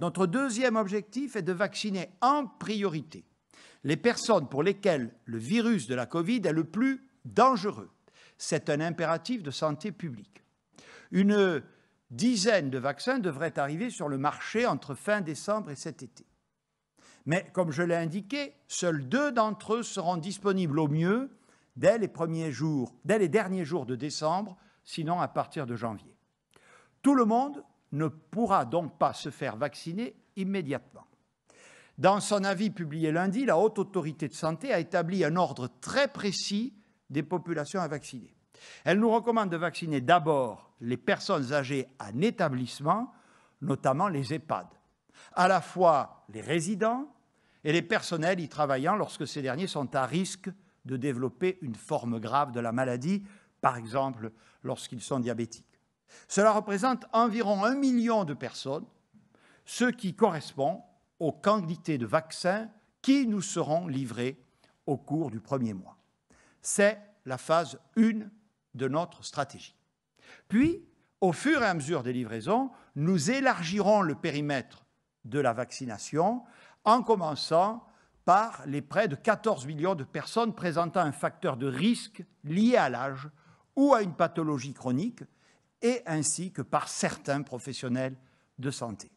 Notre deuxième objectif est de vacciner en priorité les personnes pour lesquelles le virus de la Covid est le plus dangereux. C'est un impératif de santé publique. Une dizaine de vaccins devraient arriver sur le marché entre fin décembre et cet été. Mais comme je l'ai indiqué, seuls 2 d'entre eux seront disponibles au mieux dès les derniers jours de décembre, sinon à partir de janvier. Tout le monde ne pourra donc pas se faire vacciner immédiatement. Dans son avis publié lundi, la Haute Autorité de Santé a établi un ordre très précis des populations à vacciner. Elle nous recommande de vacciner d'abord les personnes âgées en établissement, notamment les EHPAD, à la fois les résidents et les personnels y travaillant lorsque ces derniers sont à risque de développer une forme grave de la maladie, par exemple lorsqu'ils sont diabétiques. Cela représente environ 1 million de personnes, ce qui correspond aux quantités de vaccins qui nous seront livrés au cours du premier mois. C'est la phase 1 de notre stratégie. Puis, au fur et à mesure des livraisons, nous élargirons le périmètre de la vaccination en commençant par les près de 14 millions de personnes présentant un facteur de risque lié à l'âge ou à une pathologie chronique, et ainsi que par certains professionnels de santé.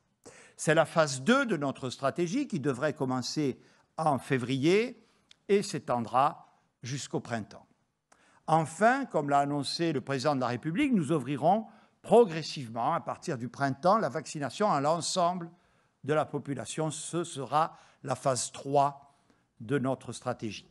C'est la phase 2 de notre stratégie qui devrait commencer en février et s'étendra jusqu'au printemps. Enfin, comme l'a annoncé le président de la République, nous ouvrirons progressivement, à partir du printemps, la vaccination à l'ensemble de la population. Ce sera la phase 3 de notre stratégie.